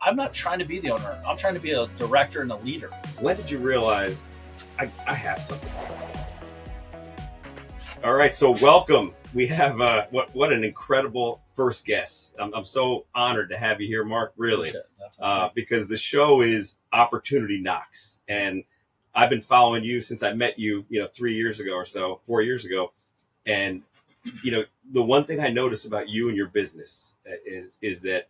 I'm not trying to be the owner. I'm trying to be a director and a leader. When did you realize I have something? All right, so welcome. We have what an incredible first guest. I'm so honored to have you here, Mark. Really, because the show is Opportunity Knocks, and I've been following you since I met you, 3 years ago or so, 4 years ago, and the one thing I notice about you and your business is that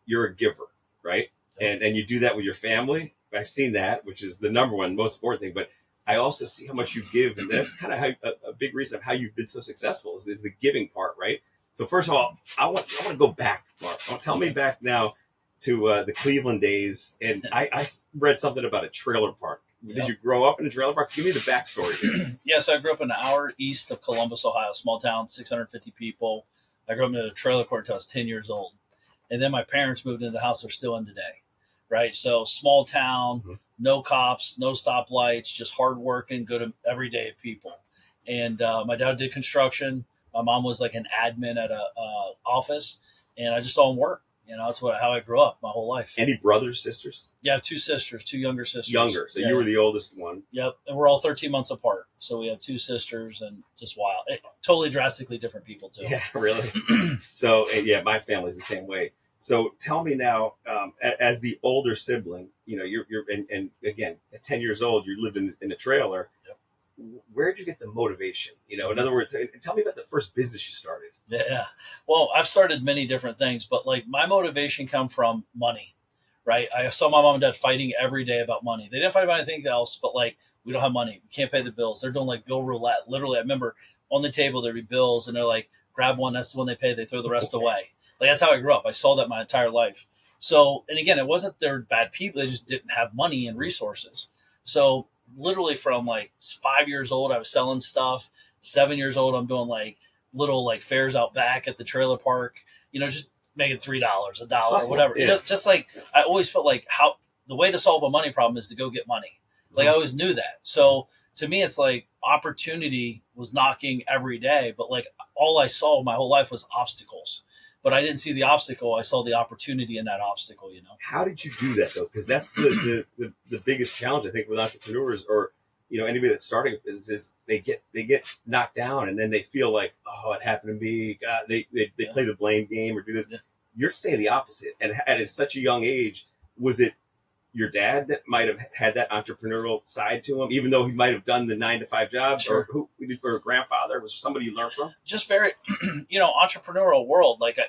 you're a giver, right? And you do that with your family. I've seen that, which is the number one most important thing. But I also see how much you give, and that's kind of a big reason of how you've been so successful is the giving part, right? So first of all, I want to go back, Mark. Tell me back now to the Cleveland days, and I read something about a trailer park. Yep. Did you grow up in a trailer park? Give me the backstory here. Yeah, so I grew up an hour east of Columbus, Ohio, small town, 650 people. I grew up in a trailer court until I was 10 years old. And then my parents moved into the house they're still in today, right? So small town, no cops, no stoplights, just hardworking, good everyday people. And my dad did construction. My mom was like an admin at a office, and I just saw him work. That's how I grew up my whole life. Any brothers, sisters? Yeah, I have two sisters, two younger sisters. Younger, so you were the oldest one. Yep, and we're all 13 months apart. So we have two sisters, and just wild. Totally drastically different people, too. Yeah, really? So, my family's the same way. So tell me now, as the older sibling, you're and again, at 10 years old, you lived in a trailer. Yep. Where'd you get the motivation? In other words, tell me about the first business you started. Yeah. Well, I've started many different things, but like my motivation come from money, right? I saw my mom and dad fighting every day about money. They didn't fight about anything else, but like, we don't have money. We can't pay the bills. They're doing like bill roulette. Literally, I remember on the table, there'd be bills and they're like, grab one. That's the one they pay. They throw the rest away. Like, that's how I grew up. I saw that my entire life. So, and again, it wasn't they're bad people. They just didn't have money and resources. So literally from like 5 years old, I was selling stuff. 7 years old, I'm doing like little like fairs out back at the trailer park, just making $3, $1, or whatever. Yeah. Just like, I always felt like how the way to solve a money problem is to go get money. Like I always knew that. So to me, it's like opportunity was knocking every day, but like all I saw my whole life was obstacles. But I didn't see the obstacle. I saw the opportunity in that obstacle, How did you do that, though? Because that's the biggest challenge, I think, with entrepreneurs or, anybody that's starting a business is they get knocked down and then they feel like, oh, it happened to me. God, they play the blame game or do this. Yeah. You're saying the opposite. And at such a young age, was it your dad that might have had that entrepreneurial side to him, even though he might have done the 9-to-5 job? Sure. Or a grandfather? Was somebody you learned from? Just very, entrepreneurial world. Like,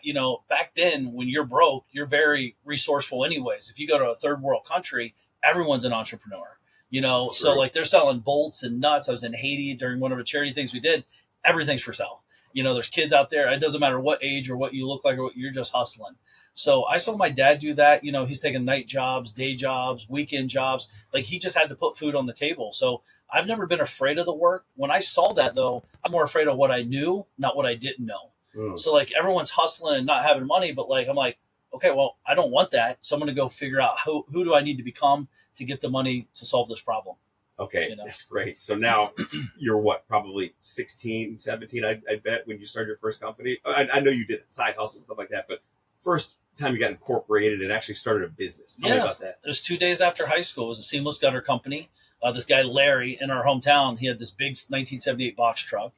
back then when you're broke, you're very resourceful anyways. If you go to a third world country, everyone's an entrepreneur, True. So like they're selling bolts and nuts. I was in Haiti during one of the charity things we did. Everything's for sale. There's kids out there. It doesn't matter what age or what you look like or what you're just hustling. So I saw my dad do that. He's taking night jobs, day jobs, weekend jobs. Like he just had to put food on the table. So I've never been afraid of the work. When I saw that, though, I'm more afraid of what I knew, not what I didn't know. So like everyone's hustling and not having money, but like I'm like, okay, well, I don't want that. So I'm going to go figure out who do I need to become to get the money to solve this problem. Okay, that's great. So now you're what, probably 16, 17, I bet, when you started your first company? I know you did side hustles and stuff like that, but first time you got incorporated and actually started a business. Tell me about that. It was 2 days after high school. It was a seamless gutter company. This guy, Larry, in our hometown, he had this big 1978 box truck.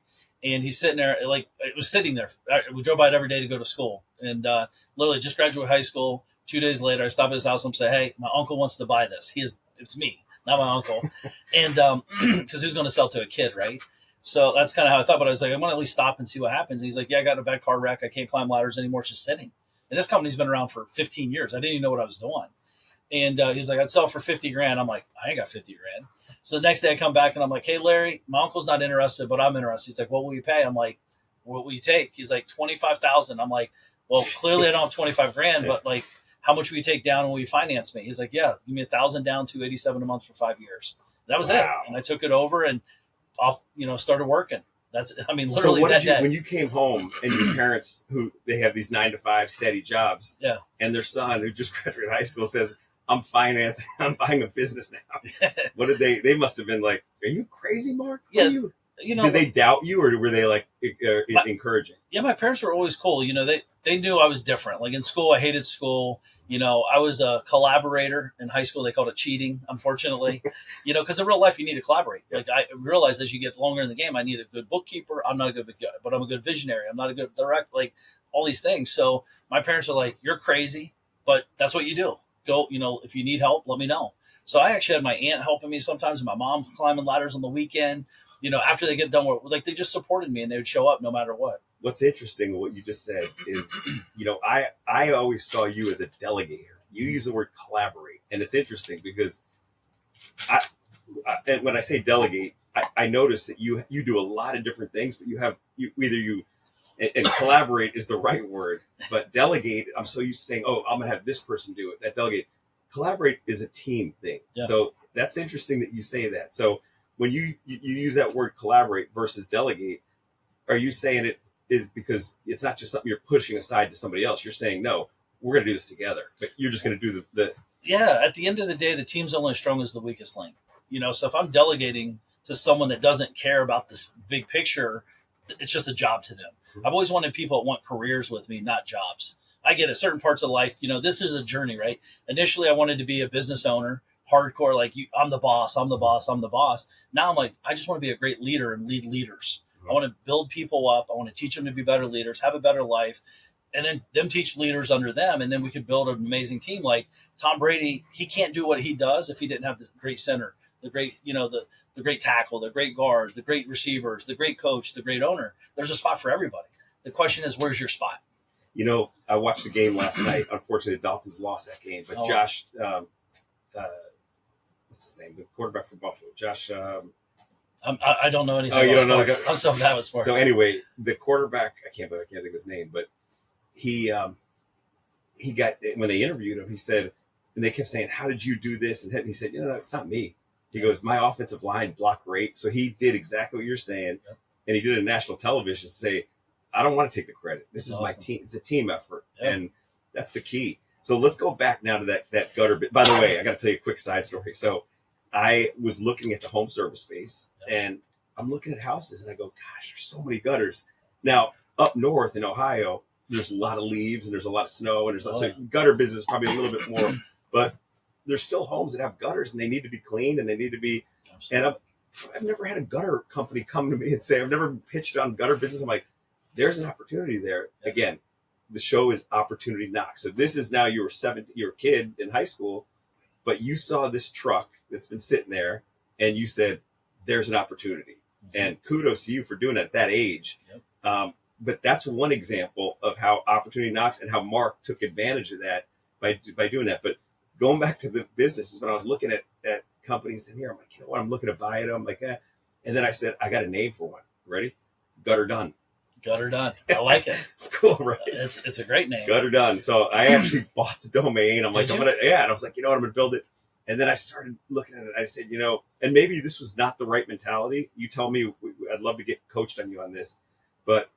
And he's sitting there, like, it was sitting there. We drove by it every day to go to school. And literally just graduated high school. 2 days later, I stopped at his house and say, hey, my uncle wants to buy this. It's me, not my uncle. And because he was going to sell to a kid, right? So that's kind of how I thought. But I was like, I'm going to at least stop and see what happens. And he's like, yeah, I got in a bad car wreck. I can't climb ladders anymore. It's just sitting. And this company's been around for 15 years. I didn't even know what I was doing. And he's like, I'd sell for 50 grand. I'm like, I ain't got 50 grand. So the next day I come back and I'm like, hey, Larry, my uncle's not interested, but I'm interested. He's like, what will you pay? I'm like, what will you take? He's like, 25,000. I'm like, well, clearly I don't have 25 grand, but like, how much will you take down and will you finance me? He's like, yeah, give me 1,000 down, 287 a month for 5 years. That was it. And I took it over and off, started working. Literally so that day. When you came home and your parents, who they have these 9-to-5 steady jobs, and their son who just graduated high school says, I'm buying a business now. What did they must have been like, are you crazy, Mark? Yeah. Did they doubt you or were they like encouraging? Yeah, my parents were always cool. They knew I was different. Like in school, I hated school. I was a collaborator in high school. They called it cheating, unfortunately. Because in real life you need to collaborate. Like I realized as you get longer in the game, I need a good bookkeeper. I'm not a good, but I'm a good visionary. I'm not a good direct, like all these things. So my parents are like, "You're crazy, but that's what you do. Go, if you need help, let me know." So I actually had my aunt helping me sometimes, and my mom climbing ladders on the weekend. After they get done with, like, they just supported me and they would show up no matter what. What's interesting, what you just said is, I always saw you as a delegator. You use the word collaborate, and it's interesting because I and when I say delegate, I notice that you do a lot of different things, but and collaborate is the right word, but delegate, I'm so used to saying, oh, I'm gonna have this person do it. That delegate, collaborate is a team thing. Yeah. So that's interesting that you say that. So when you use that word collaborate versus delegate, are you saying it is because it's not just something you're pushing aside to somebody else? You're saying, no, we're going to do this together, but you're just going to do the. Yeah. At the end of the day, the team's only as strong as the weakest link. So if I'm delegating to someone that doesn't care about this big picture, it's just a job to them. I've always wanted people that want careers with me, not jobs. I get it. Certain parts of life, this is a journey, right? Initially, I wanted to be a business owner, hardcore, like I'm the boss, I'm the boss, I'm the boss. Now I'm like, I just want to be a great leader and lead leaders. I want to build people up. I want to teach them to be better leaders, have a better life, and then them teach leaders under them. And then we could build an amazing team. Like Tom Brady, he can't do what he does if he didn't have this great center, the great, the great tackle, the great guard, the great receivers, the great coach, the great owner. There's a spot for everybody. The question is, where's your spot? I watched the game last night. Unfortunately, the Dolphins lost that game, but Josh, what's his name? The quarterback for Buffalo, Josh. I don't know anything. Oh, you don't know? I'm so bad with sports. So anyway, the quarterback, I can't think of his name, but he got, when they interviewed him, he said, and they kept saying, "How did you do this?" And he said, "No, it's not me." He goes, "My offensive line blocked great." So he did exactly what you're saying, and he did it on national television to say, "I don't want to take the credit. This is my team. It's a team effort," and that's the key. So let's go back now to that gutter bit. By the way, I got to tell you a quick side story. So I was looking at the home service space, and I'm looking at houses, and I go, "Gosh, there's so many gutters." Now, up north in Ohio, there's a lot of leaves, and there's a lot of snow, and there's so gutter business probably a little bit more, but there's still homes that have gutters, and they need to be cleaned, and they need to be. Absolutely. And I've never had a gutter company come to me and say, I've never pitched on gutter business. I'm like, there's an opportunity there. Again, the show is Opportunity Knocks. So this is now you're a kid in high school, but you saw this truck that's been sitting there, and you said, there's an opportunity. Mm-hmm. And kudos to you for doing it at that age. Yep. But that's one example of how Opportunity Knocks and how Mark took advantage of that by doing that. But going back to the businesses, when I was looking at companies in here, I'm like, you know what? I'm looking to buy it. I'm like, eh. And then I said, I got a name for one. Ready? Gutter Done. Gutter Done. I like it. It's cool, right? It's a great name. Gutter Done. So I actually bought the domain. I'm like, and I was like, you know what? I'm going to build it. And then I started looking at it. I said, and maybe this was not the right mentality. You tell me. I'd love to get coached on you on this, but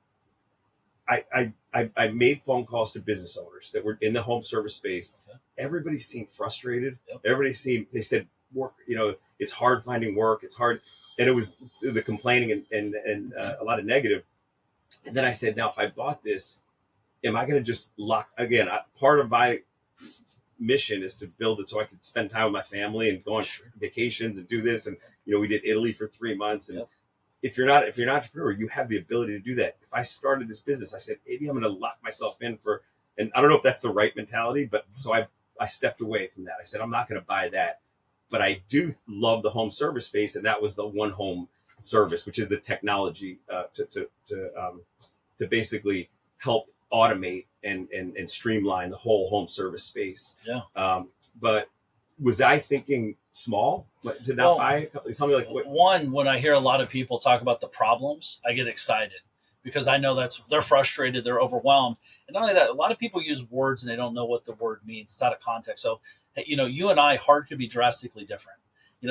I made phone calls to business owners that were in the home service space. Okay. Everybody seemed frustrated. Yep. They said work, it's hard finding work. It's hard. And it was the complaining and a lot of negative. And then I said, now, if I bought this, am I going to just part of my mission is to build it so I could spend time with my family and go on vacations and do this. And, we did Italy for 3 months. And if you're an entrepreneur, you have the ability to do that. If I started this business, I said, maybe I'm going to lock myself in and I don't know if that's the right mentality, but so I stepped away from that. I said, I'm not going to buy that, but I do love the home service space. And that was the One Home Service, which is the technology to basically help automate and streamline the whole home service space. Yeah. But was I thinking small to not buy? Tell me what. One, when I hear a lot of people talk about the problems, I get excited because I know they're frustrated, they're overwhelmed. And not only that, a lot of people use words and they don't know what the word means. It's out of context. So, you and I, heart could be drastically different.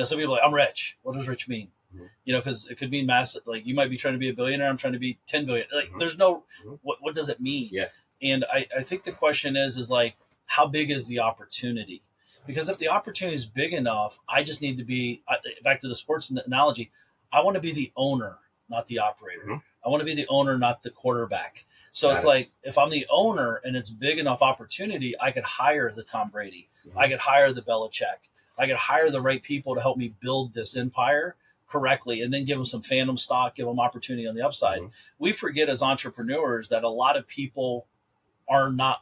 Some people are like, I'm rich. What does rich mean? Mm-hmm. Because it could mean massive. Like you might be trying to be a billionaire. I'm trying to be 10 billion. Like there's no, what does it mean? Yeah. And I think the question is like, how big is the opportunity? Because if the opportunity is big enough, I just need to be, back to the sports analogy, I want to be the owner, not the operator. Mm-hmm. I want to be the owner, not the quarterback. So it's like, if I'm the owner and it's big enough opportunity, I could hire the Tom Brady. I could hire the Belichick. I could hire the right people to help me build this empire correctly, and then give them some phantom stock, give them opportunity on the upside. We forget as entrepreneurs that a lot of people are not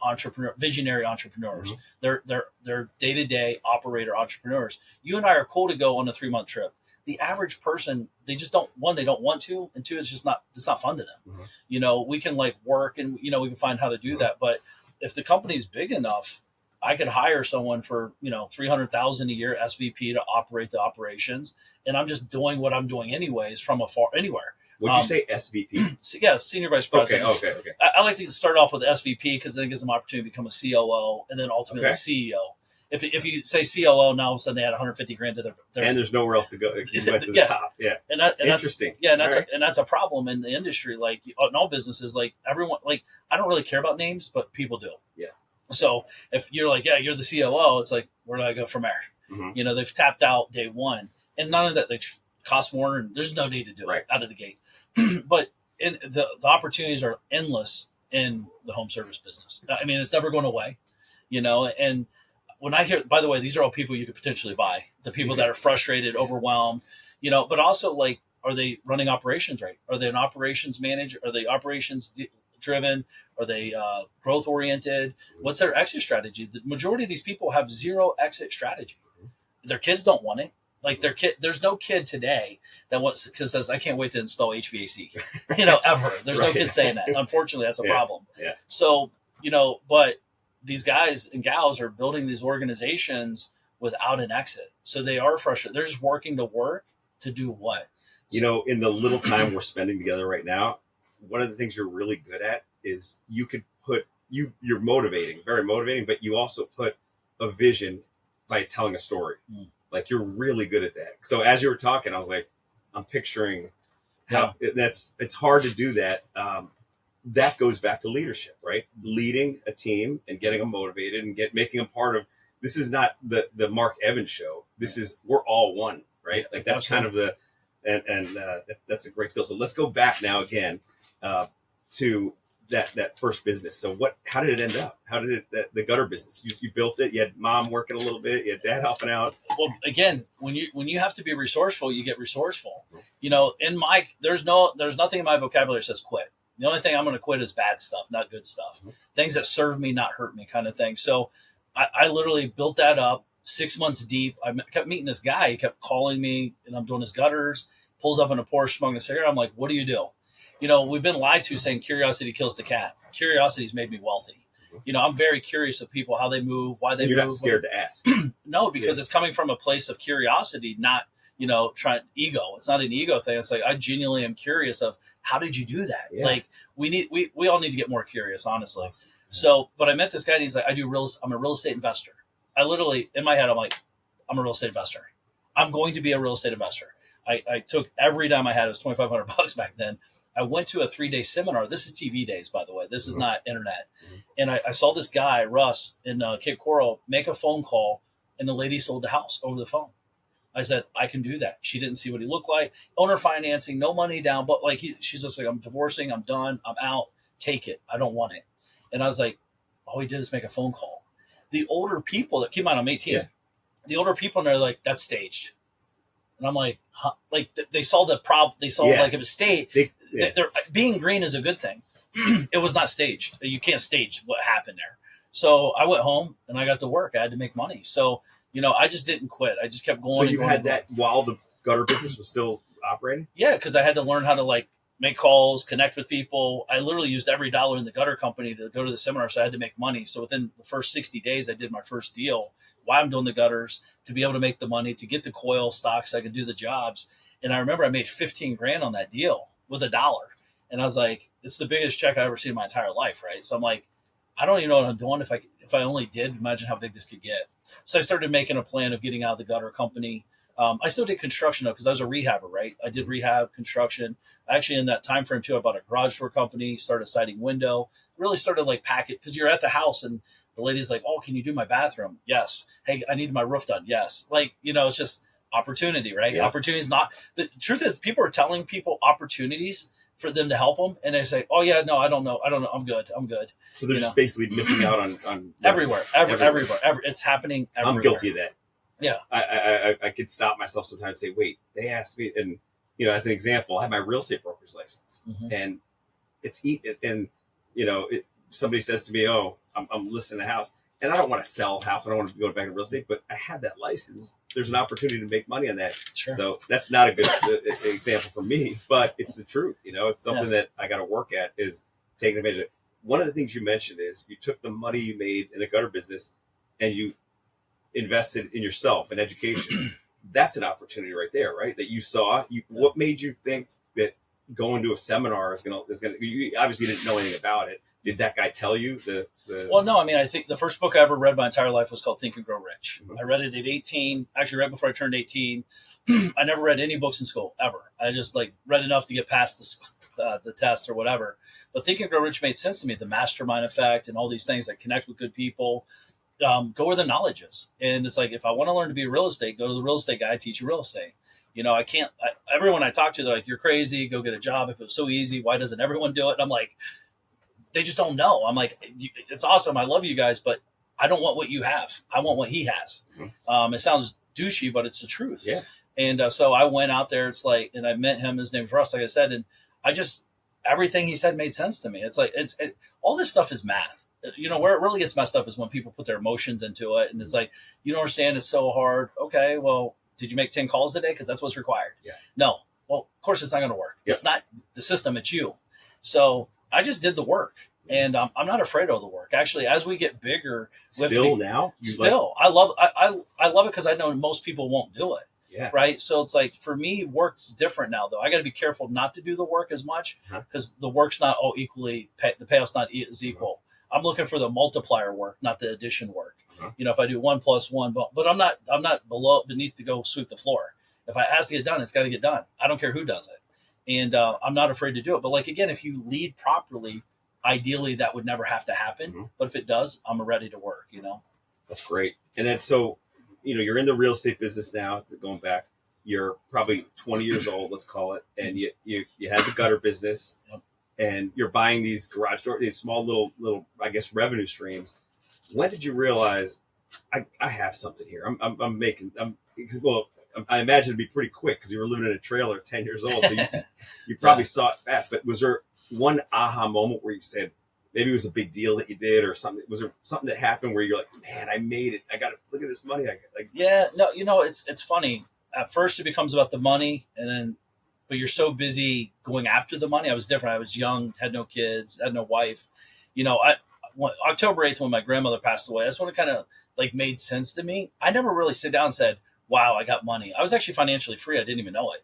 visionary entrepreneurs. They're day-to-day operator entrepreneurs. You and I are cool to go on a 3-month trip. The average person, they just don't, one, they don't want to, and two, it's not fun to them. You know, we can like work and, you know, we can find how to do that. But if the company's big enough, I could hire someone for, you know, $300,000 a year SVP to operate the operations. And I'm just doing what I'm doing anyways from afar, anywhere. Would you say SVP? Yeah, senior vice president. Okay. I like to start off with SVP because then it gives them opportunity to become a COO and then ultimately CEO. If you say COO, now all of a sudden they add 150 grand to their and there's nowhere else to go. You went to the top. Yeah, and interesting. That's a problem in the industry. Like in all businesses, like everyone, like I don't really care about names, but people do. Yeah. So if you're like, yeah, you're the COO, it's like, where do I go from there? You know, they've tapped out day one, and none of that they cost more, and there's no need to do it out of the gate. But the opportunities are endless in the home service business. I mean, it's never going away, you know. And when I hear, by the way, these are all people you could potentially buy. The people that are frustrated, overwhelmed, you know. But also, like, are they running operations right? Are they an operations manager? Are they operations driven? Are they growth oriented? What's their exit strategy? The majority of these people have zero exit strategy. Their kids don't want it. Like there's no kid today that says, I can't wait to install HVAC, you know, ever. There's no kid saying that. Unfortunately, that's a problem. Yeah. So, you know, but these guys and gals are building these organizations without an exit. So they are frustrated. They're just working to work to do what? You know, in the little time we're spending together right now, one of the things you're really good at is you could put, you're motivating, very motivating, but you also put a vision by telling a story. Like you're really good at that. So as you were talking, I was like, I'm picturing how it's hard to do that. That goes back to leadership, right? Leading a team and getting them motivated and making them part of, this is not the Mark Evans show. This is, we're all one, right? Like that's kind of the, and that's a great skill. So let's go back now again to that first business. So how did it end up? How did the gutter business? You built it. You had mom working a little bit. You had dad helping out. Well, again, when you have to be resourceful, you get resourceful. You know, there's nothing in my vocabulary that says quit. The only thing I'm going to quit is bad stuff, not good stuff. Things that serve me, not hurt me, kind of thing. So I literally built that up 6 months deep. I kept meeting this guy. He kept calling me, and I'm doing his gutters. Pulls up in a Porsche, smoking a cigarette. I'm like, what do you do? You know, we've been lied to saying curiosity kills the cat. Curiosity's made me wealthy. You know, I'm very curious of people, how they move, why they move. You're not scared to ask. No, because it's coming from a place of curiosity, not, you know, ego. It's not an ego thing. It's like, I genuinely am curious of, how did you do that? Yeah. Like we all need to get more curious, honestly. So, but I met this guy and he's like, I'm a real estate investor. I literally, in my head, I'm like, I'm a real estate investor. I'm going to be a real estate investor. I took every dime I had. It was $2,500 back then. I went to a 3-day seminar. This is TV days, by the way. This is not internet. And I saw this guy, Russ, in Cape Coral, make a phone call, and the lady sold the house over the phone. I said, I can do that. She didn't see what he looked like. Owner financing, no money down. But like she's just like, I'm divorcing. I'm done. I'm out. Take it. I don't want it. And I was like, all he did is make a phone call. The older people that came out, I'm 18. Yeah. The older people, and they're like, that's staged. And I'm like, huh? Like they saw the problem. They saw like it was staged. Being green is a good thing. It was not staged. You can't stage what happened there. So I went home and I got to work. I had to make money. So, you know, I just didn't quit. I just kept going. So you had that while the gutter business was still operating? Yeah, because I had to learn how to like make calls, connect with people. I literally used every dollar in the gutter company to go to the seminar. So I had to make money. So within the first 60 days, I did my first deal while I'm doing the gutters to be able to make the money, to get the coil stock so I could do the jobs. And I remember I made 15 grand on that deal with $1. And I was like, it's the biggest check I ever seen in my entire life, right? So I'm like, I don't even know what I'm doing. If I only did, imagine how big this could get. So I started making a plan of getting out of the gutter company. I still did construction though, because I was a rehabber, right? I did rehab, construction. Actually, in that time frame too, I bought a garage door company, started siding window, really started like pack it, because you're at the house and the lady's like, oh, can you do my bathroom? Yes. Hey, I need my roof done. Yes. Like, you know, it's just opportunity, right? Yeah. Opportunity is not, the truth is people are telling people opportunities for them to help them, and they say, "Oh yeah, no, I don't know, I'm good, I'm good." So they're just basically missing out on everywhere. It's happening everywhere. I'm guilty of that. Yeah, I could stop myself sometimes and say, wait, they asked me, and as an example, I have my real estate broker's license, and somebody says to me, "Oh, I'm listing a house," and I don't want to sell a house, I don't want to go back in real estate, but I have that license. There's an opportunity to make money on that. Sure. So that's not a good example for me, but it's the truth. It's something that I got to work at, is taking advantage of it. One of the things you mentioned is you took the money you made in a gutter business and you invested in yourself and education. That's an opportunity right there, right? That you saw. What made you think that going to a seminar is gonna? You obviously didn't know anything about it. Did that guy tell you Well, no. I mean, I think the first book I ever read my entire life was called Think and Grow Rich. I read it at 18. Actually, right before I turned 18. I never read any books in school ever. I just read enough to get past the test or whatever. But Think and Grow Rich made sense to me. The mastermind effect and all these things that connect with good people. Go where the knowledge is. And it's like, if I want to learn to be real estate, go to the real estate guy, teach you real estate. I can't, everyone I talk to, they're like, "You're crazy, go get a job. If it was so easy, why doesn't everyone do it?" And I'm like, they just don't know. I'm like, it's awesome. I love you guys, but I don't want what you have. I want what he has. It sounds douchey, but it's the truth. Yeah. And so I went out there, and I met him. His name's Russ, like I said. And everything he said made sense to me. It's like, all this stuff is math. Where it really gets messed up is when people put their emotions into it. And it's like, you don't understand, it's so hard. Okay, well, did you make 10 calls today? Because that's what's required. Yeah. No. Well, of course it's not going to work. Yep. It's not the system, it's you. So I just did the work, and I'm not afraid of the work. Actually, as we get bigger, I love it because I know most people won't do it. Yeah. Right. So it's like, for me, work's different now, though. I got to be careful not to do the work as much, because the work's not all equally, the payoff's not as equal. I'm looking for the multiplier work, not the addition work. If I do 1 + 1, but I'm not beneath to go sweep the floor. If it has to get done, it's got to get done. I don't care who does it. And I'm not afraid to do it. But again, if you lead properly, ideally that would never have to happen. But if it does, I'm ready to work, That's great. And then, so, you're in the real estate business now, going back, you're probably 20 years old, let's call it. And you had the gutter business. Yep. And you're buying these garage doors, these small little, I guess, revenue streams. When did you realize I have something here? I imagine it'd be pretty quick, because you were living in a trailer at 10 years old. So you probably saw it fast. But was there one aha moment where you said, maybe it was a big deal that you did, or something? Was there something that happened where you're like, "Man, I made it. I got to look at this money." Yeah, no, it's funny. At first it becomes about the money, but you're so busy going after the money. I was different. I was young, had no kids, had no wife. October 8th, when my grandmother passed away, that's when it kind of made sense to me. I never really sit down and said, "Wow, I got money." I was actually financially free. I didn't even know it.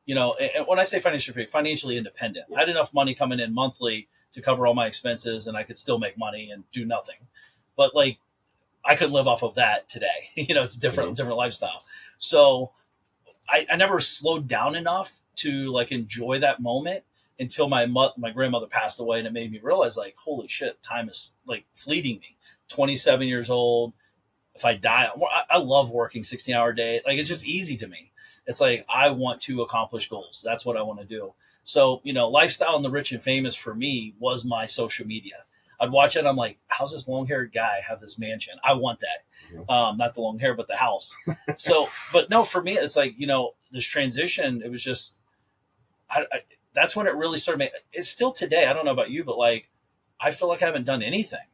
And when I say financially free, financially independent. I had enough money coming in monthly to cover all my expenses, and I could still make money and do nothing. But I couldn't live off of that today. It's different lifestyle. So I never slowed down enough to enjoy that moment until my grandmother passed away, and it made me realize, holy shit, time is fleeting me. 27 years old. If I die, I love working 16-hour day. It's just easy to me. It's I want to accomplish goals. That's what I want to do. So, Lifestyle and the Rich and Famous for me was my social media. I'd watch it. I'm like, how's this long-haired guy have this mansion? I want that. Not the long hair, but the house. So, but no, for me, it's this transition, it was just, that's when it really started. It's still today. I don't know about you, but I feel like I haven't done anything,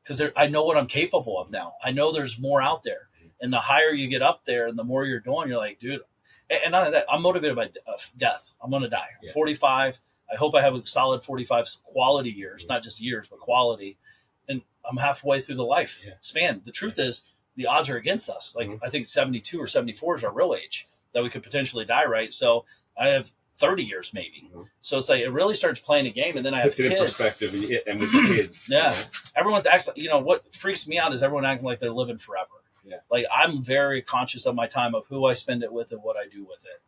because I know what I'm capable of now. I know there's more out there, and the higher you get up there and the more you're doing, you're like, dude. And not only that, I'm motivated by death. I'm going to die. I'm 45. I hope I have a solid 45 quality years, not just years, but quality. And I'm halfway through the life span. The truth is, the odds are against us. I think 72 or 74 is our real age that we could potentially die, right? So I have 30 years maybe. So it's it really starts playing a game, and then I have kids. Puts it in perspective, and with the kids. Yeah. Everyone acts what freaks me out is everyone acting like they're living forever. Yeah. I'm very conscious of my time, of who I spend it with and what I do with it.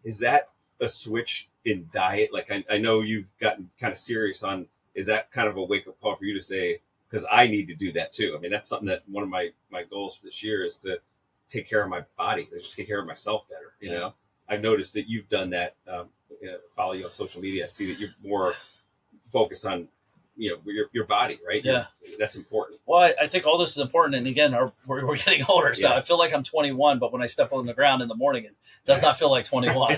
Is that a switch in diet? I know you've gotten kind of serious on, is that kind of a wake-up call for you to say, because I need to do that too? I mean, that's something that one of my goals for this year is to take care of my body, just take care of myself better. I've noticed that you've done that follow you on social media, I see that you're more focused on, your body, right? Yeah. That's important. Well, I think all this is important. And again, we're getting older. So I feel like I'm 21, but when I step on the ground in the morning, it does not feel like 21,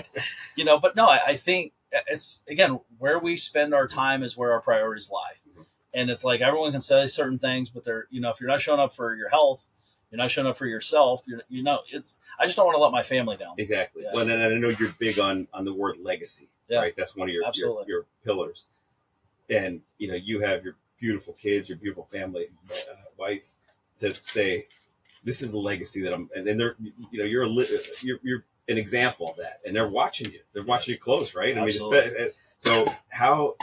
but no, I think it's, again, where we spend our time is where our priorities lie. And it's like, everyone can say certain things, but they're, if you're not showing up for your health, you're not showing up for yourself, I just don't want to let my family down. Exactly. Yeah. Well, and I know you're big on the word legacy, right? That's one of your pillars. And, you have your beautiful kids, your beautiful family, wife, to say, this is the legacy that I'm, and then they're, you're an example of that, and they're watching you. They're watching you close, right? Absolutely. I mean, so how,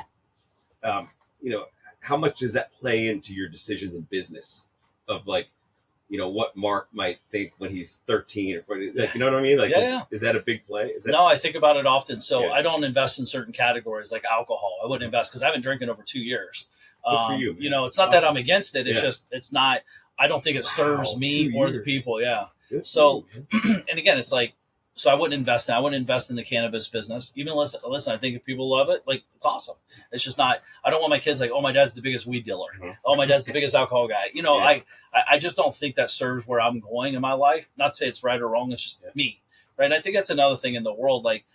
how much does that play into your decisions in business of like, what Mark might think when he's 13 or 40, like, you know what I mean? Like, is that a big play? No, I think about it often. So I don't invest in certain categories like alcohol. I wouldn't invest because I haven't drinking over 2 years. Good for you, man. It's not that I'm against it. It's just, it's not, I don't think it serves me or the people. Yeah. Good so, and again, it's like, so I wouldn't invest in, I wouldn't invest in the cannabis business. Even listen, I think if people love it, like, it's awesome. It's just not, I don't want my kids like, oh, my dad's the biggest weed dealer. Oh, my dad's the biggest alcohol guy. I just don't think that serves where I'm going in my life. Not to say it's right or wrong. It's just me. Right. And I think that's another thing in the world. Like,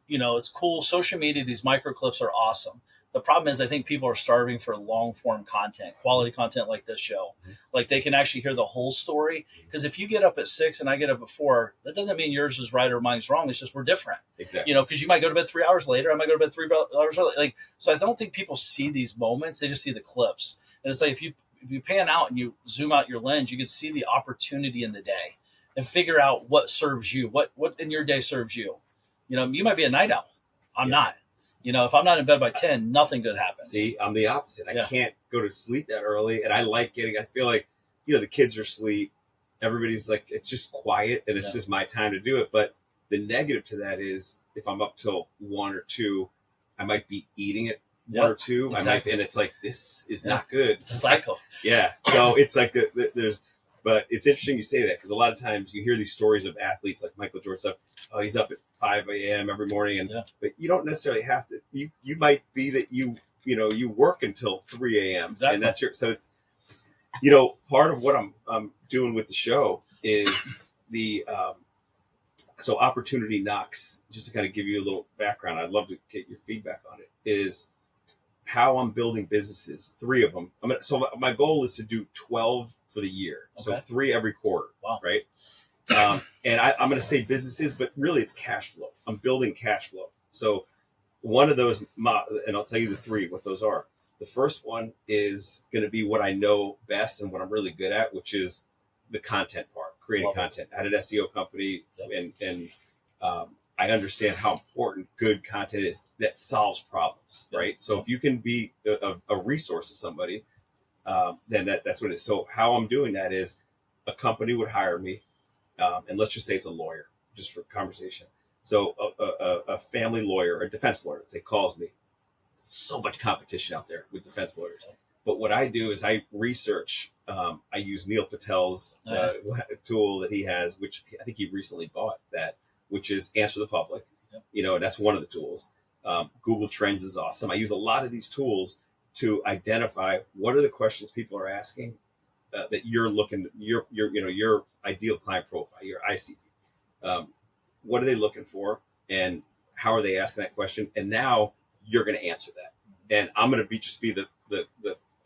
it's cool. Social media, these micro clips are awesome. The problem is I think people are starving for long form content, quality content like this show. Like, they can actually hear the whole story. Because if you get up at 6 and I get up at 4, that doesn't mean yours is right or mine's wrong. It's just we're different. Exactly. Because you might go to bed 3 hours later. I might go to bed 3 hours later. Like, so I don't think people see these moments. They just see the clips. And it's like, if you pan out and you zoom out your lens, you can see the opportunity in the day and figure out what serves you, what in your day serves you. You might be a night owl. I'm not. If I'm not in bed by 10, nothing good happens. See, I'm the opposite. I can't go to sleep that early. And I feel like, the kids are asleep. Everybody's like, it's just quiet and it's just my time to do it. But the negative to that is if I'm up till 1 or 2, I might be eating at 1 or 2. Exactly. And it's like, this is not good. It's a cycle. Yeah. So it's like but it's interesting you say that, because a lot of times you hear these stories of athletes like Michael Jordan stuff. Oh, he's up at 5 a.m. every morning, but you don't necessarily have to. You might be that you work until 3 a.m. Exactly. And that's so it's part of what I'm doing with the show is the so Opportunity Knocks. Just to kind of give you a little background, I'd love to get your feedback on it. Is how I'm building businesses, 3 of them. So my goal is to do 12 for the year. Okay. So 3 every quarter. Wow. Right. And I'm going to say businesses, but really it's cash flow. I'm building cash flow. So one of those, and I'll tell you the 3, what those are. The first one is going to be what I know best and what I'm really good at, which is the content part, creating content. I had an SEO company, and I understand how important good content is that solves problems, right? So if you can be a resource to somebody, then that's what it is. So how I'm doing that is a company would hire me, and let's just say it's a lawyer, just for conversation. So a family lawyer, a defense lawyer, let's say, calls me. So much competition out there with defense lawyers. But what I do is I research. I use Neil Patel's tool that he has, which I think he recently bought that, which is Answer the Public. And that's one of the tools. Google Trends is awesome. I use a lot of these tools to identify what are the questions people are asking that you're looking, your ideal client profile, your ICP. What are they looking for, and how are they asking that question? And now you're going to answer that, and I'm going to be the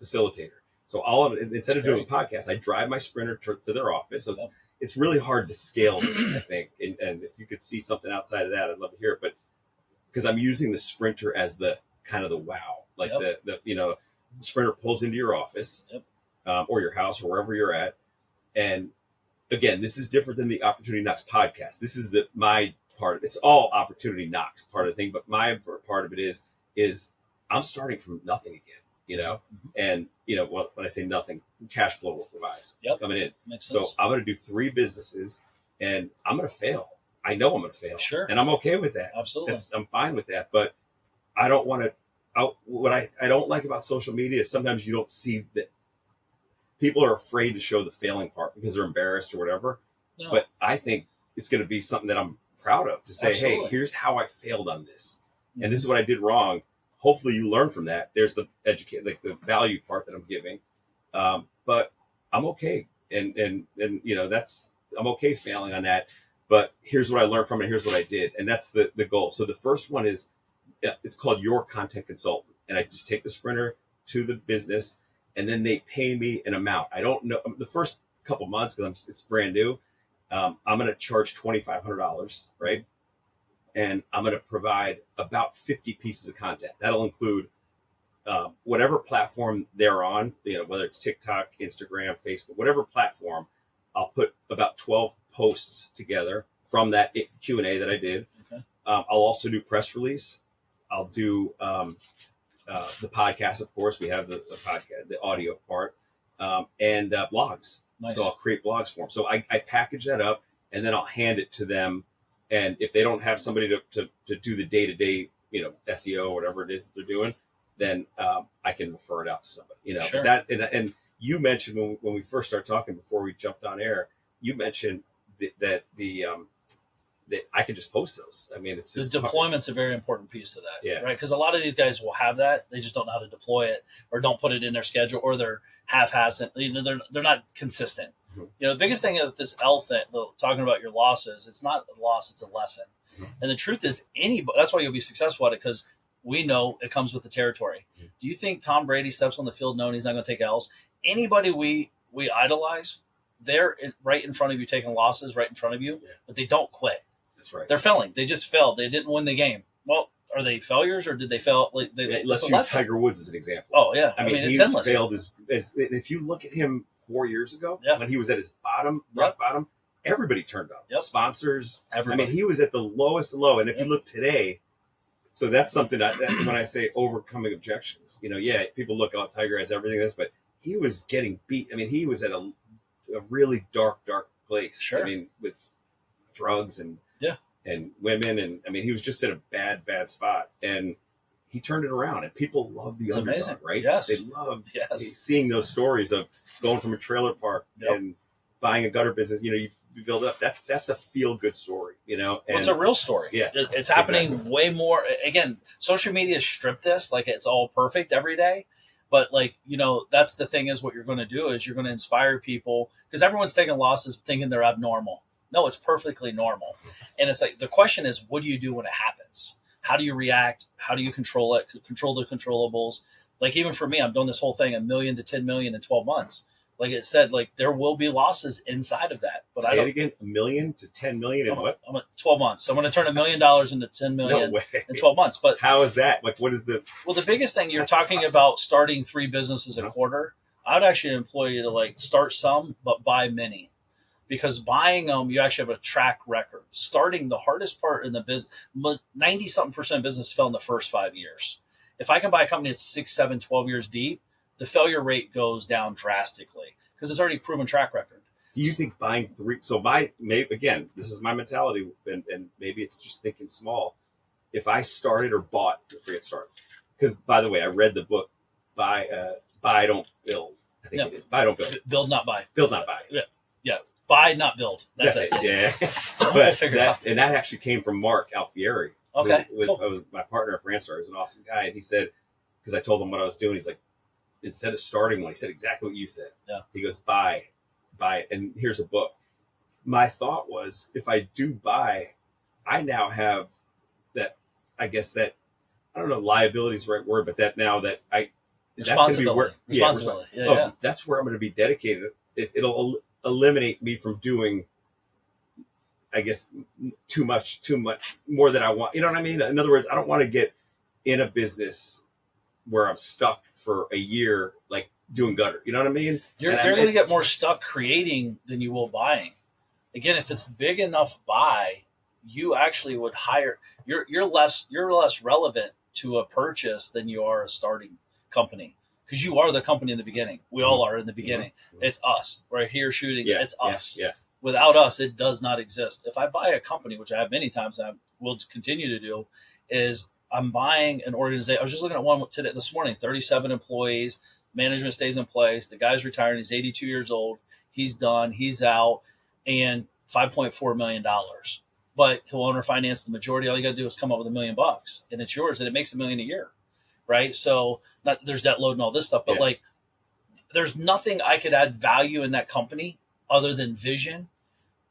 facilitator. So all of it, instead of doing a podcast, I drive my Sprinter to their office. So it's really hard to scale this, I think. And if you could see something outside of that, I'd love to hear it. But because I'm using the Sprinter as the kind of the wow, like the Sprinter pulls into your office or your house or wherever you're at. And again, this is different than the Opportunity Knocks podcast. This is my part of it. It's all Opportunity Knocks part of the thing. But my part of it is I'm starting from nothing again, and when I say nothing, cash flow will provide coming in. Makes sense. So I'm going to do 3 businesses, and I'm going to fail. I know I'm going to fail. Sure. And I'm okay with that. Absolutely. I'm fine with that. But I don't want to, what I don't like about social media is sometimes you don't see that people are afraid to show the failing part because they're embarrassed or whatever. No. But I think it's going to be something that I'm proud of to say, hey, here's how I failed on this. and this is what I did wrong. Hopefully you learn from that. There's the like the value part that I'm giving. But I'm okay. And I'm okay failing on that. But here's what I learned from it. Here's what I did. And that's the goal. So the first one is, it's called Your Content Consultant. And I just take the sprinter to the business, and then they pay me an amount. I don't know the first couple months, because it's brand new. I'm going to charge $2,500, right? And I'm going to provide about 50 pieces of content. That'll include whatever platform they're on, whether it's TikTok, Instagram, Facebook, whatever platform. I'll put about 12 posts together from that Q&A that I did. Okay. I'll also do press release. I'll do the podcast, of course. We have the podcast, the audio part, and blogs. Nice. So I'll create blogs for them. So I package that up, and then I'll hand it to them. And if they don't have somebody to do the day-to-day, SEO or whatever it is that they're doing, then I can refer it out to somebody. Sure. That and you mentioned when we first started talking before we jumped on air, you mentioned that I can just post those. I mean, it's the just deployment's a very important piece to that, yeah. Right? Because a lot of these guys will have that, they just don't know how to deploy it, or don't put it in their schedule, or they're half-assed. They're not consistent. Mm-hmm. The biggest thing is this L thing, talking about your losses. It's not a loss; it's a lesson. Mm-hmm. And the truth is, that's why you'll be successful at it, because we know it comes with the territory. Mm-hmm. Do you think Tom Brady steps on the field knowing he's not going to take L's? Anybody we idolize, they're right in front of you taking losses, right in front of you, but they don't quit. That's right. They're failing. They just failed. They didn't win the game. Well, are they failures, or did they fail? Let's use Tiger Woods as an example. Oh yeah, I mean it's he endless. Failed if you look at him 4 years ago, when he was at his rock bottom, everybody turned up. Yep. Sponsors. Everybody. I mean, he was at the lowest low. And if you look today, so that's something when I say overcoming objections, people look at Tiger as everything this, but he was getting beat. I mean, he was at a really dark place. Sure. I mean, with drugs and women, and I mean, he was just at a bad spot, and he turned it around, and people love the underdog, amazing. Right? Yes. They love seeing those stories of going from a trailer park and buying a gutter business. You build up. That's a feel good story. And it's a real story. Yeah, it's happening way more. Again, social media stripped this like it's all perfect every day. But that's the thing, is what you're going to do is you're going to inspire people, because everyone's taking losses thinking they're abnormal. No, it's perfectly normal. And it's like, the question is, what do you do when it happens? How do you react? How do you control it? Control the controllables. Like, even for me, I'm doing this whole thing, 1 million to 10 million in 12 months. Like it said, there will be losses inside of that. But Say it again, 1 million to 10 million in what? I'm at 12 months. So I'm going to turn $1 million into 10 million in 12 months. But how is that? Like, what is the? Well, the biggest thing, you're talking about starting 3 businesses a quarter. I would actually employ you to start some, but buy many. Because buying them, you actually have a track record. Starting, the hardest part in the business, 90-something% of business fail in the first 5 years. If I can buy a company that's 6, 7, 12 years deep, the failure rate goes down drastically, because it's already proven track record. Do you think buying 3? So again, this is my mentality, and maybe it's just thinking small. If I started or bought, forget start, because by the way, I read the book, Buy, Don't Build. I think it is. Buy, Don't Build. Build, not buy. Build, not buy. Yeah. Buy, not build. That's it. Yeah. We'll figure it out. And that actually came from Mark Alfieri. Okay. Who was my partner at Brandstar. He's an awesome guy. And he said, because I told him what I was doing, he's like, instead of starting one, he said exactly what you said. Yeah. He goes, buy it. And here's a book. My thought was, if I do buy, I now have that, I guess that, I don't know, liability is the right word, but that now that responsibility. Yeah. That's where I'm going to be dedicated. It'll eliminate me from doing, I guess, too much more than I want. You know what I mean? In other words, I don't want to get in a business where I'm stuck for a year, like doing gutter. You know what I mean? You're going to get more stuck creating than you will buying. Again, if it's big enough buy, you actually would hire. You're less relevant to a purchase than you are a starting company, because you are the company in the beginning. We all are in the beginning. Mm-hmm. It's us. We're here shooting. Yeah, it's us. Yeah. Without us, it does not exist. If I buy a company, which I have many times, and I will continue to do, is I'm buying an organization. I was just looking at one this morning, 37 employees, management stays in place. The guy's retiring. He's 82 years old. He's done. He's out. And $5.4 million. but he'll owner finance the majority. All you got to do is come up with $1 million and it's yours, and it makes $1 million a year. Right. So not there's debt load and all this stuff, but like there's nothing I could add value in that company other than vision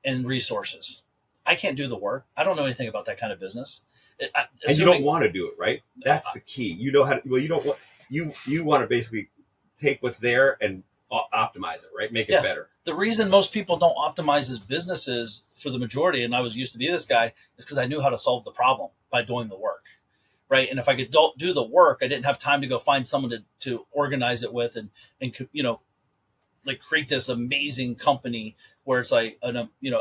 and resources. I can't do the work. I don't know anything about that kind of business. And you don't want to do it, right? That's the key. You know how to, well, you don't want, you want to basically take what's there and optimize it, right? Make it better. The reason most people don't optimize his businesses for the majority, and I was used to be this guy, is because I knew how to solve the problem by doing the work. Right. And if I could do the work, I didn't have time to go find someone to organize it with and, like create this amazing company where it's like,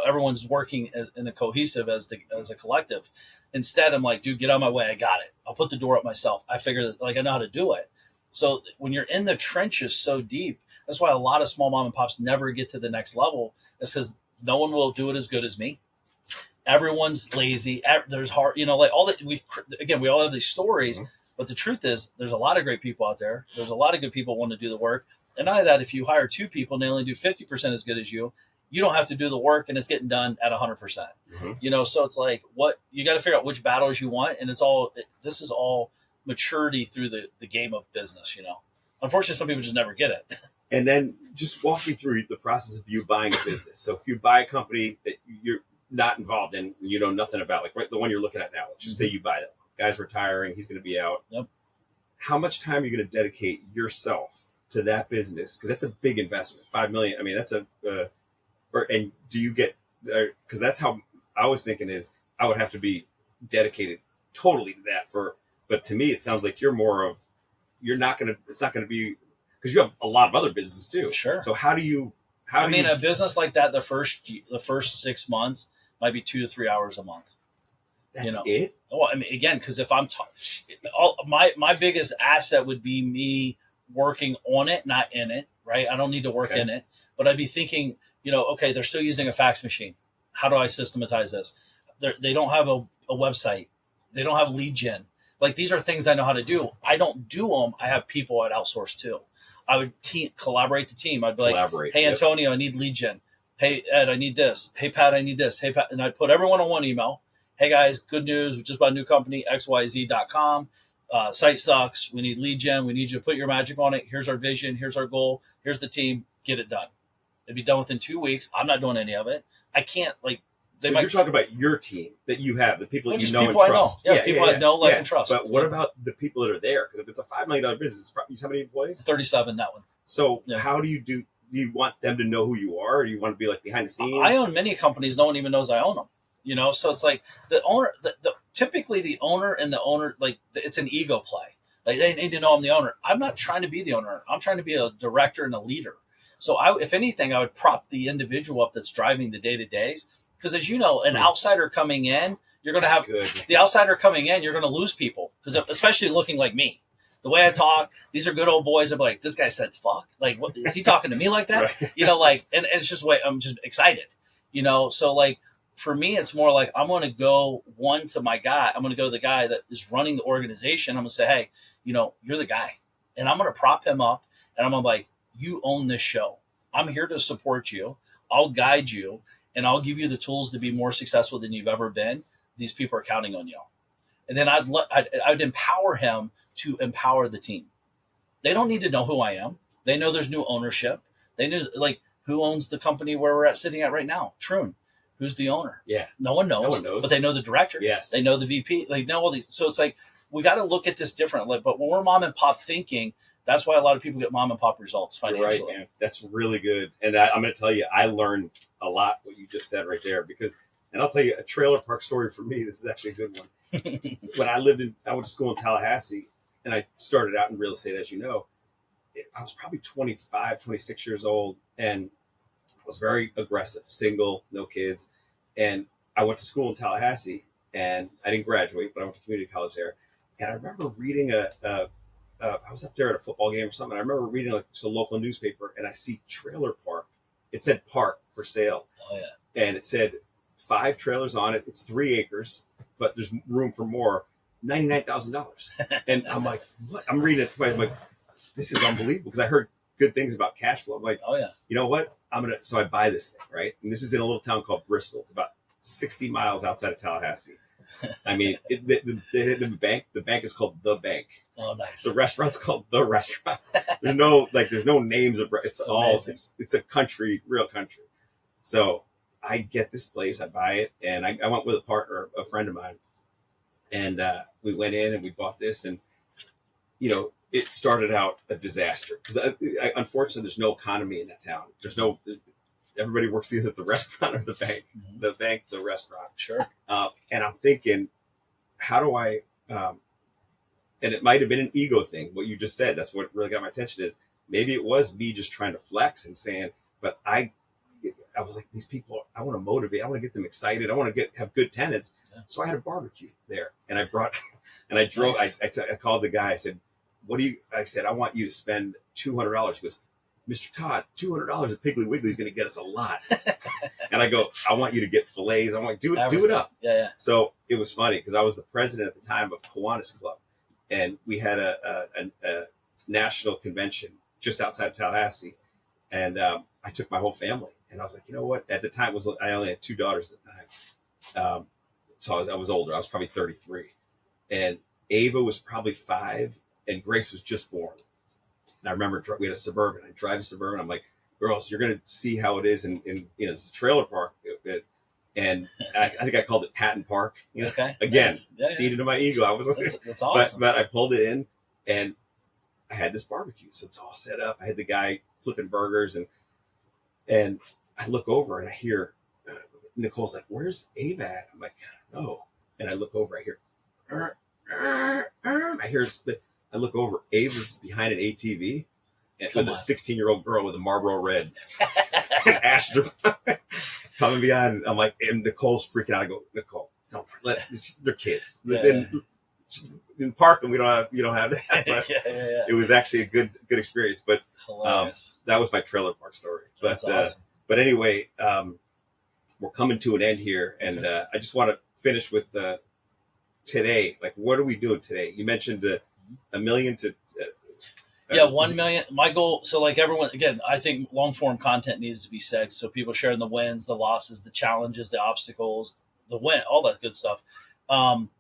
everyone's working in a cohesive as a collective. Instead, I'm like, dude, get out of my way. I got it. I'll put the door up myself. I figure that I know how to do it. So when you're in the trenches so deep, that's why a lot of small mom and pops never get to the next level. It's because no one will do it as good as me. Everyone's lazy. There's hard, like all that we all have these stories, but the truth is there's a lot of great people out there. There's a lot of good people wanting to do the work. And not only that, if you hire 2 people and they only do 50% as good as you don't have to do the work and it's getting done at 100%. So it's like what you got to figure out which battles you want. And this is all maturity through the game of business, Unfortunately, some people just never get it. And then just walk me through the process of you buying a business. So if you buy a company that you're not involved in, you know nothing about, like right, the one you're looking at now, let's just say you buy that. Guy's retiring, he's going to be out. Yep. How much time are you going to dedicate yourself to that business? Because that's a big investment. $5 million. I mean, that's and do you get, because that's how I was thinking is I would have to be dedicated totally to that but to me, it sounds like it's not going to be, because you have a lot of other businesses too. Sure. So a business like that, the first 6 months might be 2 to 3 hours a month. That's it. Well, I mean, again, because if I'm my biggest asset would be me working on it, not in it. Right. I don't need to work in it, but I'd be thinking, okay, they're still using a fax machine. How do I systematize this? They don't have a website. They don't have lead gen. Like these are things I know how to do. I don't do them. I have people I'd outsource to. I would collaborate the team. I'd be like, hey, Antonio, I need lead gen. Hey, Ed, I need this. Hey, Pat, I need this. Hey, Pat. And I'd put everyone on one email. Hey, guys, good news. We just bought a new company, xyz.com. Site sucks. We need lead gen. We need you to put your magic on it. Here's our vision. Here's our goal. Here's the team. Get it done. It'd be done within 2 weeks. I'm not doing any of it. I can't, you're talking about your team that you have, the people that you know and trust. Yeah, people I know, like, and trust. But what about the people that are there? Because if it's a $5 million business, it's probably how many employees? 37, that one. So how do you want them to know who you are? Or do you want to be like behind the scenes? I own many companies. No one even knows I own them. So it's like the owner, typically the owner, it's an ego play. Like they need to know I'm the owner. I'm not trying to be the owner. I'm trying to be a director and a leader. So if anything, I would prop the individual up that's driving the day-to-days. Because as you know, an outsider coming in, you're going to have the outsider coming in, you're going to lose people. Because especially looking like me. The way I talk, these are good old boys. I'm like, this guy said, fuck. Like, what, is he talking to me like that? Right. And it's just I'm just excited. So for me, it's more like I'm going to go to my guy. I'm going to go to the guy that is running the organization. I'm going to say, hey, you're the guy. And I'm going to prop him up. And I'm going to be like, you own this show. I'm here to support you. I'll guide you. And I'll give you the tools to be more successful than you've ever been. These people are counting on you. And then I'd empower him to empower the team. They don't need to know who I am. They know there's new ownership. They know who owns the company where we're sitting at right now. Troon. Who's the owner? Yeah. No one knows. But they know the director. Yes. They know the VP. They know all these. So it's like we got to look at this differently. But when we're mom and pop thinking, that's why a lot of people get mom and pop results financially. You're right, man. That's really good. And I'm going to tell you, I learned a lot what you just said right there and I'll tell you a trailer park story for me. This is actually a good one. When I went to school in Tallahassee and I started out in real estate, as you know, I was probably 25, 26 years old and I was very aggressive, single, no kids. And I went to school in Tallahassee and I didn't graduate, but I went to community college there. And I remember reading I was up there at a football game or something. I remember reading a local newspaper and I see trailer park. It said park for sale. Oh, yeah. And it said 5 trailers on it. It's 3 acres, but there's room for more. $99,000. And I'm like, what? I'm reading it. I'm like, this is unbelievable because I heard good things about cash flow. I'm like, oh, yeah. You know what? So I buy this thing, right? And this is in a little town called Bristol. It's about 60 miles outside of Tallahassee. I mean, the bank is called The Bank. Oh, nice. The restaurant's called The Restaurant. There's no names of, it's a country, real country. So I get this place, I buy it, and I went with a partner, a friend of mine, and we went in and we bought this, and it started out a disaster because unfortunately there's no economy in that town. Everybody works either at the restaurant or the bank. Mm-hmm. The bank, the restaurant. Sure. And I'm thinking, how do I? And it might have been an ego thing. What you just said, that's what really got my attention. Is maybe it was me just trying to flex and saying, but I was like, these people, I want to motivate. I want to get them excited. I want to have good tenants. Yeah. So I had a barbecue there, and I brought, and I drove. Nice. I called the guy. I said, "What do you?" I said, "I want you to spend $200." He goes, "Mr. Todd, $200 at Piggly Wiggly is going to get us a lot." And I go, "I want you to get fillets. I want you to do it up." Yeah. So it was funny because I was the president at the time of Kiwanis Club, and we had a national convention just outside of Tallahassee, and I took my whole family, and I was like, you know what? At the time I only had 2 daughters at the time, so I was older. I was probably 33, and Ava was probably 5, and Grace was just born. And I remember we had a Suburban. I drive a Suburban. I'm like, girls, you're going to see how it is in it's a trailer park. And I think I called it Patton Park. Okay. Again, nice. Yeah. feed into my ego. I was like, that's awesome. But I pulled it in, and I had this barbecue. So it's all set up. I had the guy flipping burgers, and I look over and I hear Nicole's like, "Where's Ava at?" I'm like, "No." And I look over, I hear, I look over, Ava's behind an ATV with a 16-year-old girl with a Marlboro Red. And Ash's coming behind. I'm like, and Nicole's freaking out. I go, "Nicole, don't they're kids." Yeah. In Parkland, you don't have that. But yeah. It was actually a good experience. But that was my trailer park story. That's awesome. But anyway, we're coming to an end here, and I just want to finish with today. Like, what are we doing today? You mentioned a million to 1 million. My goal. So, like everyone, again, I think long form content needs to be said. So people sharing the wins, the losses, the challenges, the obstacles, the win, all that good stuff.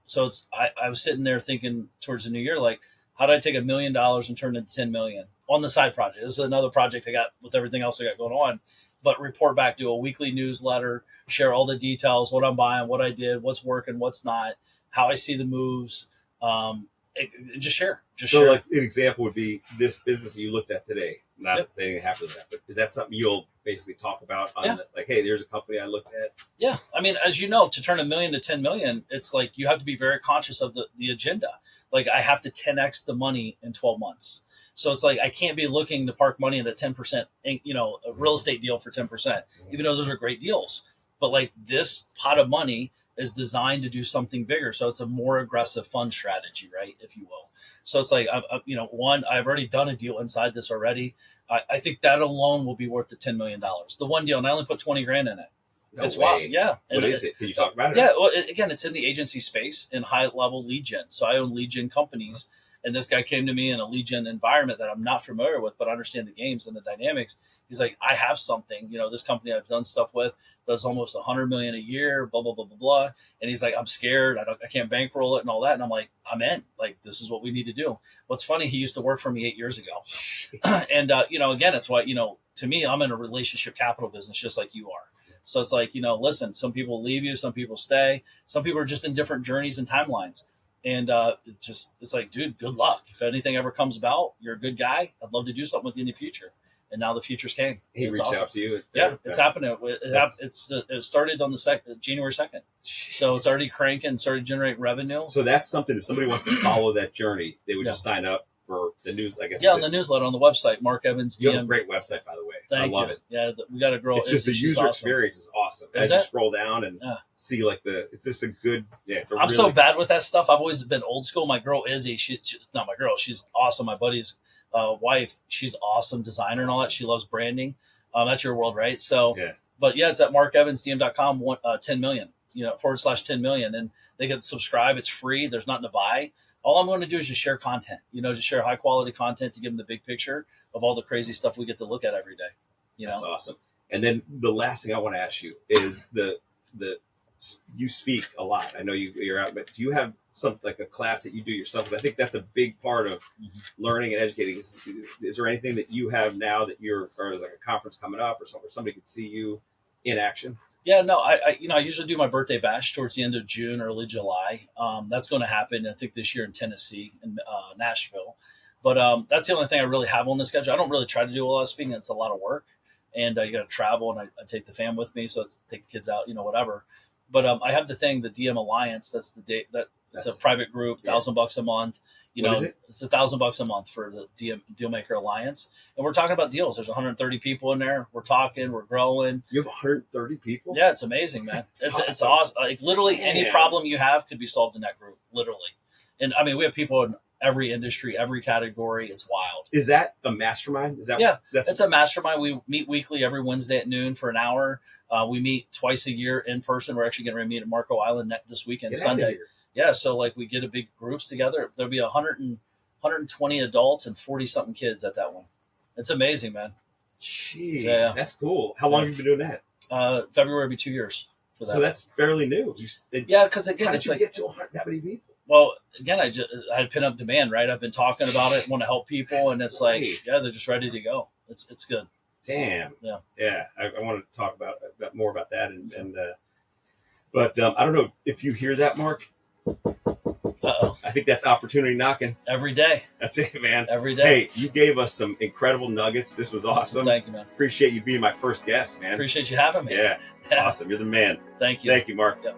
So I was sitting there thinking towards the new year, like, how do I take $1 million and turn it into 10 million on the side project? This is another project I got with everything else I got going on, but report back, do a weekly newsletter, share all the details, what I'm buying, what I did, what's working, what's not, how I see the moves, just share. So like an example would be this business that you looked at today. Not that anything happened to that, but is that something you'll basically talk about on like, hey, there's a company I looked at? Yeah. I mean, as you know, to turn $1 million to 10 million, it's like you have to be very conscious of the agenda. Like, I have to 10x the money in 12 months. So it's like I can't be looking to park money into 10%, a real estate deal for 10%, even though those are great deals. But like, this pot of money is designed to do something bigger. So it's a more aggressive fund strategy, right? If you will. So it's like, one, I've already done a deal inside this already. I think that alone will be worth the $10 million. The one deal, and I only put 20 grand in it. No it's way. wild. Yeah. What is it? Can you talk about it? Yeah. Well, again, it's in the agency space in high level lead gen. So I own lead gen companies. And this guy came to me in a lead gen environment that I'm not familiar with, but I understand the games and the dynamics. He's like, I have something, this company I've done stuff with does almost 100 million a year, blah, blah, blah, blah, blah. And he's like, I'm scared. I can't bankroll it and all that. And I'm like, I'm in. Like, this is what we need to do. What's funny, he used to work for me 8 years ago. And, again, it's why, to me, I'm in a relationship capital business just like you are. So it's like, listen, some people leave you, some people stay, some people are just in different journeys and timelines. And it's like, dude, good luck. If anything ever comes about, you're a good guy. I'd love to do something with you in the future. And now the future's came. He reached out to you. Yeah, it's happening. It started on the January 2nd. So it's already cranking, started generating revenue. So that's something, if somebody wants to follow that journey, they would just sign up for the news, I guess. Yeah, on the newsletter on the website, Mark Evans. You have a great website, by the way. I love it. Yeah, we got to grow. It's just the user experience is awesome. As you scroll down and see it's just a good, I'm so bad with that stuff. I've always been old school. My girl Izzy, she's not my girl. She's awesome. My buddy's wife, she's awesome designer and all that. She loves branding. That's your world, right? So, but it's at markevansdm.com, 10 million, /10 million. And they can subscribe. It's free. There's nothing to buy. All I'm going to do is just share content, just share high quality content to give them the big picture of all the crazy stuff we get to look at every day. That's awesome. And then the last thing I want to ask you is the you speak a lot. I know you're out, but do you have something like a class that you do yourself? Because I think that's a big part of learning and educating. Is there anything that you have now that or like a conference coming up or something where somebody could see you in action? Yeah, no, I usually do my birthday bash towards the end of June, early July. That's going to happen, I think, this year in Tennessee, in Nashville. But that's the only thing I really have on the schedule. I don't really try to do a lot of speaking. It's a lot of work, and you got to travel, and I take the fam with me, so it's take the kids out, whatever. But I have the thing, the DM Alliance. That's the day that it's a private group, $1,000 a month. What is it? It's $1,000 a month for the Dealmaker Alliance, and we're talking about deals. There's 130 people in there. We're talking, we're growing. You have 130 people? Yeah, it's amazing, man. It's awesome. Like literally any problem you have could be solved in that group, literally. And I mean, we have people in every industry, every category. It's wild. Is that a mastermind? Is that it's a mastermind. We meet weekly every Wednesday at noon for an hour. We meet twice a year in person. We're actually getting ready to meet at Marco Island this weekend, Sunday. Yeah, so like we get a big groups together. There'll be 120 adults and 40 something kids at that one. It's amazing, man. Jeez, that's cool. How long have you been doing that? February will be 2 years for that. So that's fairly new. Because again, how did you get to that many people? Well, again, I had pin up demand, right? I've been talking about it, want to help people, and it's like, they're just ready to go. It's good. Damn. Yeah. I want to talk about more about that, but I don't know if you hear that, Mark. Uh-oh. I think that's opportunity knocking. Every day. That's it, man. Every day. Hey, you gave us some incredible nuggets. This was awesome. Thank you, man. Appreciate you being my first guest, man. Appreciate you having me. Yeah. Awesome. You're the man. Thank you. Thank you, Mark. Yep.